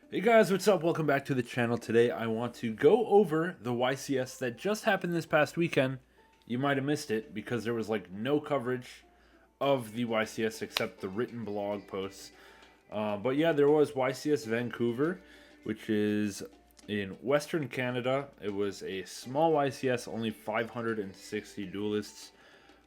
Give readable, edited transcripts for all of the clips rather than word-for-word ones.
Hey guys, what's up? Welcome back to the channel. Today I want to go over the YCS that just happened this past weekend. You might have missed it because there was like no coverage of the YCS except the written blog posts. But yeah, there was YCS Vancouver, which is in Western Canada. It was a small YCS, only 560 duelists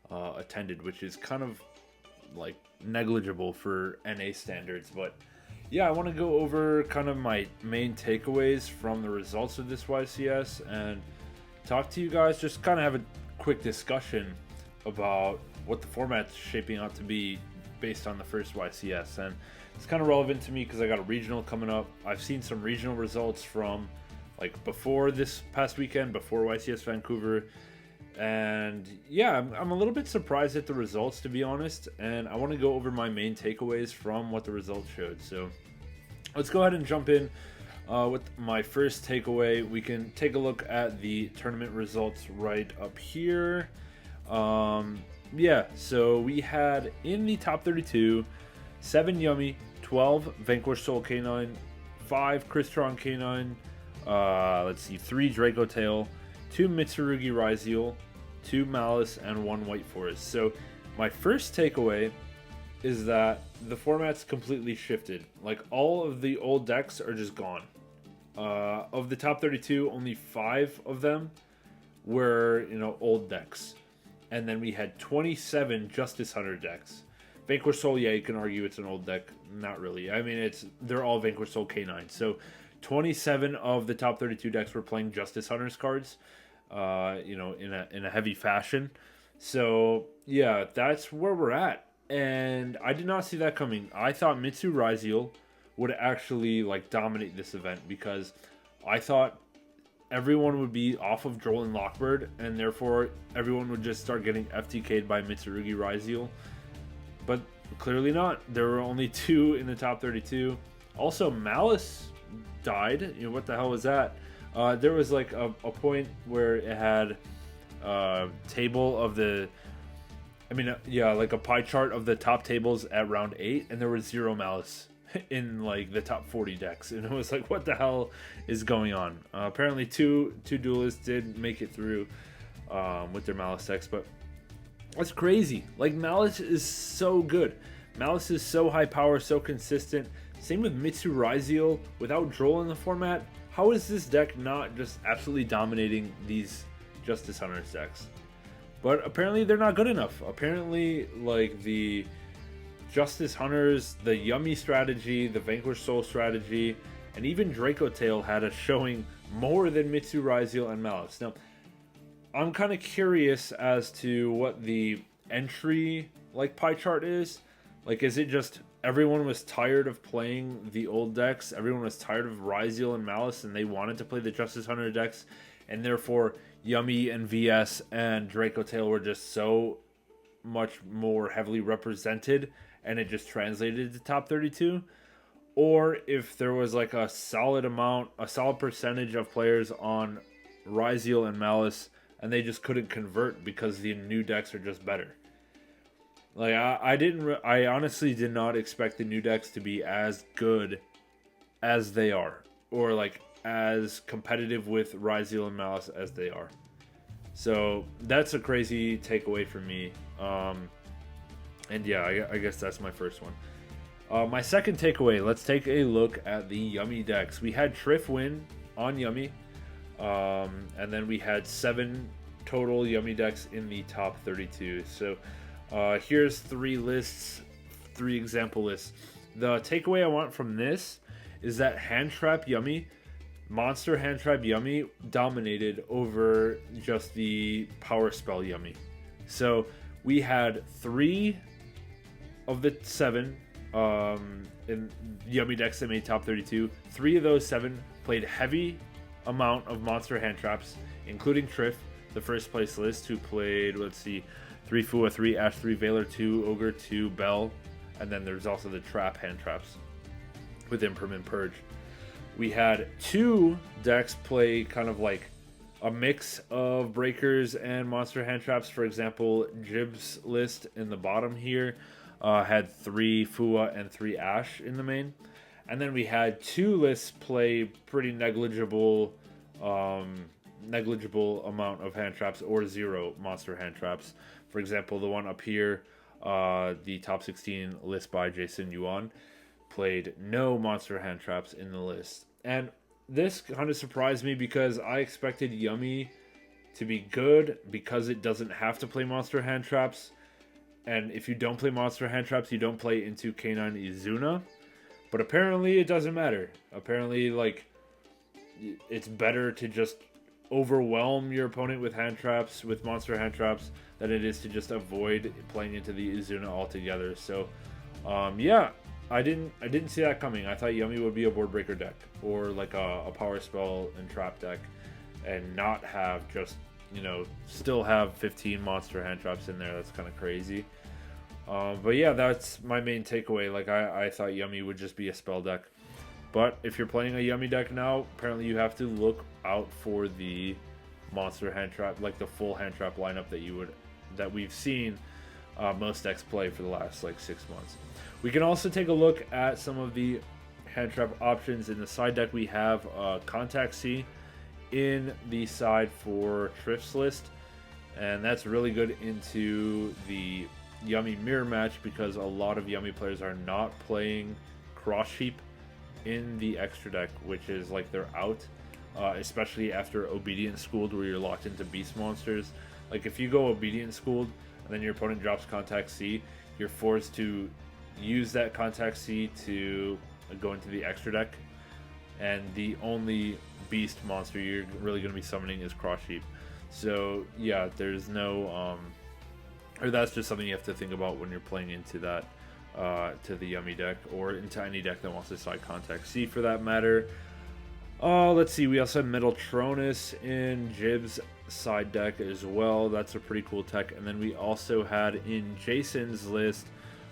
attended, which is kind of like negligible for NA standards, but yeah, I want to go over kind of my main takeaways from the results of this YCS and talk to you guys, just kind of have a quick discussion about what the format's shaping out to be based on the first YCS. And it's kind of relevant to me because I got a regional coming up. I've seen some regional results from like before this past weekend, before YCS Vancouver, and yeah, I'm a little bit surprised at the results, to be honest. And I want to go over my main takeaways from what the results showed. So let's go ahead and jump in with my first takeaway. We can take a look at the tournament results right up here. Yeah, so we had in the top 32, 7 Yummy, 12 Vanquish Soul K9, 5 Crystron K9, let's see, 3 Draco Tail, 2 Mitsurugi Ryzeal, 2 Malice, and 1 White Forest. So my first takeaway is that the format's completely shifted. Like, all of the old decks are just gone. Of the top 32, only 5 of them were, old decks. And then we had 27 Justice Hunter decks. Vanquish Soul, yeah, you can argue it's an old deck. Not really. I mean, they're all Vanquish Soul K9. So 27 of the top 32 decks were playing Justice Hunters cards. In a heavy fashion. So yeah, that's where we're at, and I did not see that coming. I thought Mitsu Ryzeal would actually like dominate this event because I thought everyone would be off of Joel and Lockbird, and therefore everyone would just start getting FTK'd by Mitsurugi Ryzeal. But clearly not. There were only 2 in the top 32. Also, Malice died. What the hell was that? There was like a point where it had table of the, like a pie chart of the top tables at round 8, and there was 0 Malice in like the top 40 decks, and it was like, what the hell is going on? Apparently, two duelists did make it through with their Malice decks, but that's crazy. Like, Malice is so good. Malice is so high power, so consistent. Same with Mitsu Ryzeal. Without Droll in the format, how is this deck not just absolutely dominating these Justice Hunters decks? But apparently they're not good enough. Apparently, like, the Justice Hunters, the Yummy strategy, the Vanquish Soul strategy, and even Draco Tail had a showing more than Mitsu Ryzeal and Malice. Now, I'm kind of curious as to what the entry like pie chart is. Like, is it just everyone was tired of playing the old decks, everyone was tired of Ryzeal and Malice, and they wanted to play the Justice Hunter decks, and therefore Yummy and VS and Draco Tail were just so much more heavily represented, and it just translated to top 32? Or if there was like a solid percentage of players on Ryzeal and Malice, and they just couldn't convert because the new decks are just better. Like, I honestly did not expect the new decks to be as good as they are, or like as competitive with Ryzeal and Malice as they are. So that's a crazy takeaway for me. And yeah, I guess that's my first one. My second takeaway, let's take a look at the Yummy decks. We had Triff win on Yummy, and then we had 7 total Yummy decks in the top 32. So here's 3 example lists. The takeaway I want from this is that Hand Trap Yummy, Monster Hand Trap Yummy dominated over just the Power Spell Yummy. So we had 3 of the 7 in Yummy decks that made top 32. 3 of those 7 played heavy amount of Monster Hand Traps, including Triff, the first place list, who played, let's see, 3 Fua, 3 Ash, 3 Valor, 2 Ogre, 2 Bell, and then there's also the Trap Hand Traps with Impermanent Purge. We had 2 decks play kind of like a mix of Breakers and Monster Hand Traps. For example, Jib's list in the bottom here had 3 Fua and 3 Ash in the main. And then we had 2 lists play pretty negligible amount of hand traps or 0 monster hand traps. For example, the one up here, the top 16 list by Jason Yuan, played no monster hand traps in the list. And this kind of surprised me because I expected Yummy to be good because it doesn't have to play monster hand traps. And if you don't play monster hand traps, you don't play into K9 Izuna. But apparently it doesn't matter. Apparently, like, it's better to just overwhelm your opponent with hand traps, with monster hand traps, than it is to just avoid playing into the Izuna altogether. So, yeah, I didn't see that coming. I thought Yummy would be a board breaker deck, or like a power spell and trap deck, and not have just, you know, still have 15 monster hand traps in there. That's kind of crazy. But yeah, that's my main takeaway. Like, I thought Yummy would just be a spell deck. But if you're playing a Yummy deck now, apparently you have to look out for the monster hand trap, like the full hand trap lineup that we've seen most decks play for the last like 6 months. We can also take a look at some of the hand trap options in the side deck. We have Contact C in the side for Trift's list, and that's really good into the Yummy mirror match because a lot of Yummy players are not playing Cross Sheep in the extra deck, which is like they're out, especially after Obedient Schooled, where you're locked into beast monsters. Like, if you go Obedient Schooled and then your opponent drops Contact C, you're forced to use that Contact C to go into the extra deck, and the only beast monster you're really going to be summoning is Cross Sheep. So yeah, there's no or that's just something you have to think about when you're playing into that to the Yummy deck, or into any deck that wants to side Contact C for that matter. Let's see, we also have Metaltronus in Jib's side deck as well. That's a pretty cool tech. And then we also had in Jason's list,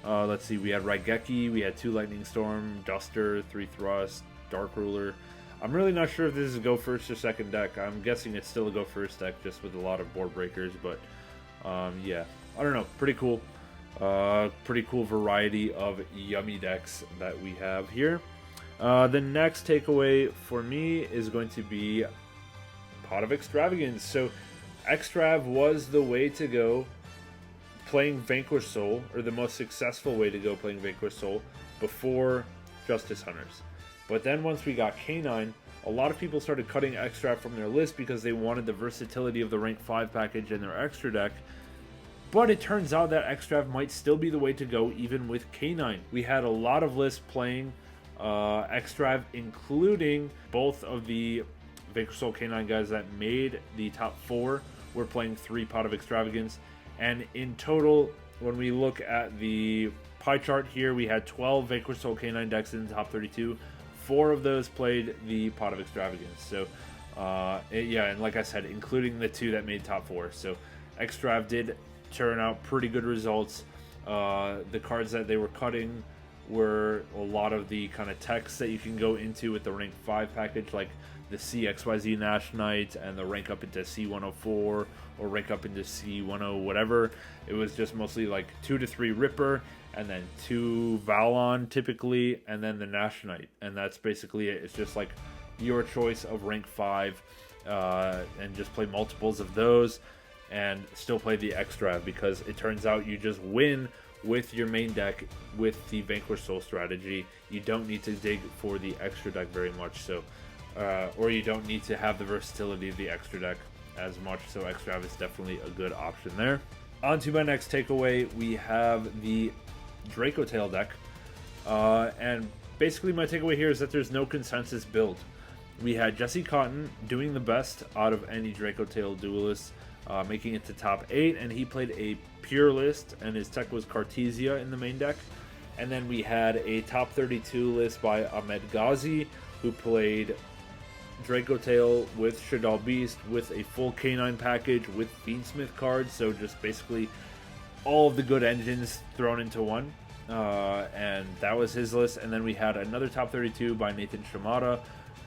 let's see, we had Raigeki, we had 2 Lightning Storm, Duster, 3 Thrust, Dark Ruler. I'm really not sure if this is a go first or second deck. I'm guessing it's still a go first deck, just with a lot of board breakers, but yeah, I don't know, pretty cool. Pretty cool variety of Yummy decks that we have here. The next takeaway for me is going to be Pot of Extravagance. So Extrav was the way to go playing Vanquish Soul, or the most successful way to go playing Vanquish Soul, before Justice Hunters. But then once we got K9, a lot of people started cutting Extrav from their list because they wanted the versatility of the rank 5 package in their extra deck. But it turns out that Extrav might still be the way to go even with K9. We had a lot of lists playing Extrav, including both of the Vanquish Soul K9 guys that made the top 4 were playing 3 Pot of Extravagance. And in total, when we look at the pie chart here, we had 12 Vanquish Soul K9 decks in the top 32. 4 of those played the Pot of Extravagance. So, yeah, and like I said, including the 2 that made top 4. So, Extrav did turn out pretty good results. The cards that they were cutting were a lot of the kind of techs that you can go into with the rank 5 package, like the CXYZ Nash Knight and the rank up into C104 or rank up into C10 whatever. It was just mostly like 2 to 3 Ripper, and then 2 Valon typically, and then the Nash Knight, and that's basically it. It's just like your choice of rank 5, and just play multiples of those and still play the extra, because it turns out you just win with your main deck with the Vanquish Soul strategy. You don't need to dig for the extra deck very much, so or you don't need to have the versatility of the extra deck as much, so extra is definitely a good option there. On to my next takeaway, we have the Draco Tail deck, and basically my takeaway here is that there's no consensus build. We had Jesse Cotton doing the best out of any Draco Tail duelists, making it to top 8, and he played a pure list, and his tech was Cartesia in the main deck. And then we had a top 32 list by Ahmed Ghazi, who played Draco Tail with Shadal Beast, with a full K9 package, with Fiendsmith cards, so just basically all of the good engines thrown into one. And that was his list. And then we had another top 32 by Nathan Shimada,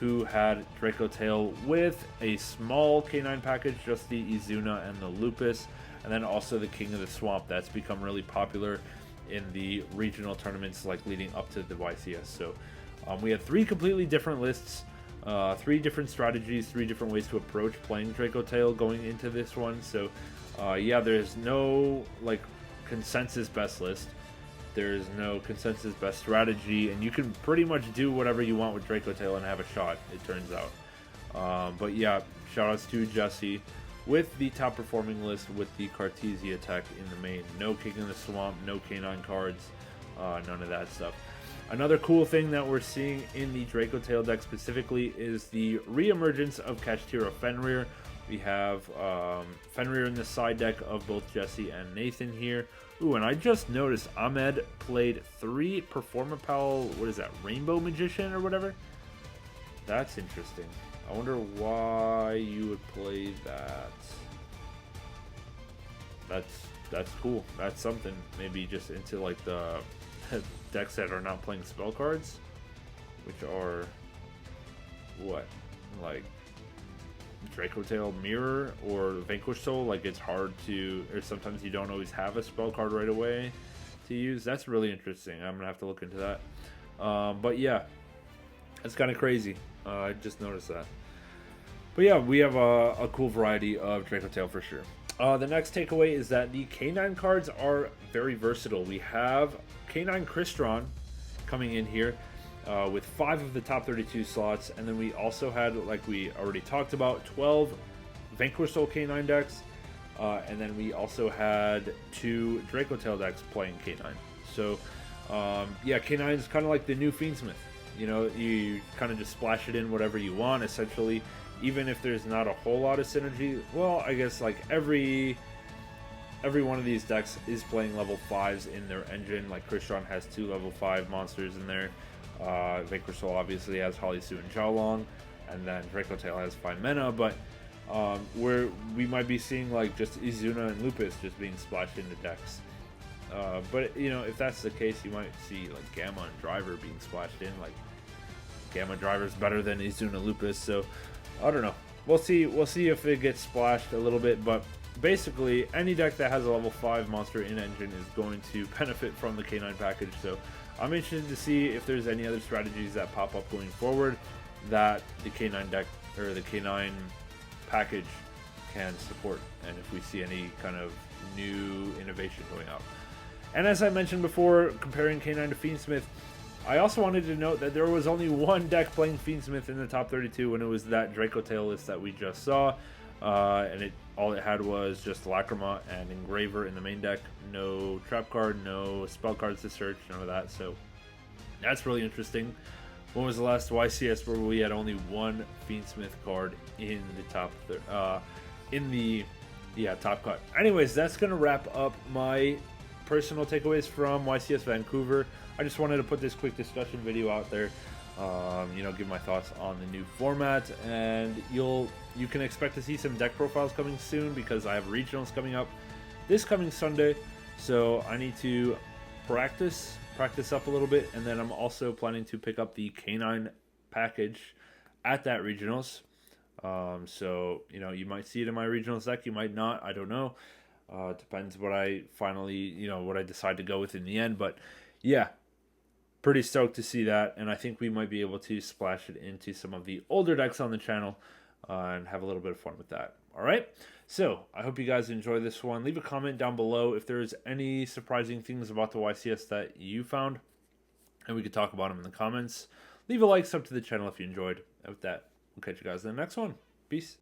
who had Draco Tail with a small K9 package, just the Izuna and the Lupus, and then also the King of the Swamp. That's become really popular in the regional tournaments, like leading up to the YCS. So We had 3 completely different lists, 3 different strategies, 3 different ways to approach playing Draco Tail going into this one. So yeah, there's no like consensus best list. There's no consensus best strategy, and you can pretty much do whatever you want with Draco Tail and have a shot, it turns out. But yeah, shoutouts to Jesse with the top performing list with the Cartesia tech in the main. No King in the Swamp, no Canine cards, none of that stuff. Another cool thing that we're seeing in the Draco Tail deck specifically is the re-emergence of Kashtira Fenrir. We have Fenrir in the side deck of both Jesse and Nathan here. Ooh, and I just noticed Ahmed played 3 Performapal, what is that, Rainbow Magician or whatever? That's interesting. I wonder why you would play that. That's cool. That's something. Maybe just into like the decks that are not playing spell cards, which are what, like Draco Tail Mirror or Vanquish Soul. Like it's hard to, or sometimes you don't always have a spell card right away to use. That's really interesting. I'm gonna have to look into that. But yeah, it's kind of crazy. I just noticed that. But yeah, we have a cool variety of Draco Tail for sure. The next takeaway is that the Canine cards are very versatile. We have Canine Crystron coming in here with 5 of the top 32 slots, and then we also had, like we already talked about, 12 Vanquish Soul Canine decks, and then we also had 2 Draco Tail decks playing Canine. So yeah, Canine is kind of like the new Fiendsmith. You know, you kind of just splash it in whatever you want, essentially, even if there's not a whole lot of synergy. Well, I guess like every one of these decks is playing level 5s in their engine. Like Crystron has 2 level 5 monsters in there. Vanquish Soul obviously has Holly Sue and Xiaolong, and then Draco Tail has 5 mana, but we might be seeing like just Izuna and Lupus just being splashed into decks. But you know, if that's the case, you might see like Gamma and Driver being splashed in. Like Gamma Driver's better than Izuna Lupus, so I don't know. We'll see if it gets splashed a little bit, but basically any deck that has a level 5 monster in engine is going to benefit from the Canine package. So I'm interested to see if there's any other strategies that pop up going forward that the Canine deck or the Canine package can support, and if we see any kind of new innovation going out. And as I mentioned before, comparing Canine to Fiendsmith, I also wanted to note that there was only one deck playing Fiendsmith in the top 32, and it was that Draco Tail list that we just saw. And all it had was just Lacrima and Engraver in the main deck. No trap card, no spell cards to search, none of that. So that's really interesting. When was the last YCS where we had only one Fiendsmith card in the top top cut? Anyways, that's gonna wrap up my personal takeaways from YCS Vancouver. I just wanted to put this quick discussion video out there, you know, give my thoughts on the new format, and you can expect to see some deck profiles coming soon because I have regionals coming up this coming Sunday, so I need to practice up a little bit, and then I'm also planning to pick up the Canine package at that regionals. So you know, you might see it in my regionals deck, you might not, I don't know. Depends what I finally, you know, what I decide to go with in the end. But yeah, pretty stoked to see that, and I think we might be able to splash it into some of the older decks on the channel and have a little bit of fun with that. All right, so I hope you guys enjoy this one. Leave a comment down below if there's any surprising things about the YCS that you found, and we could talk about them in the comments. Leave a like, sub to the channel if you enjoyed. And with that, we'll catch you guys in the next one. Peace.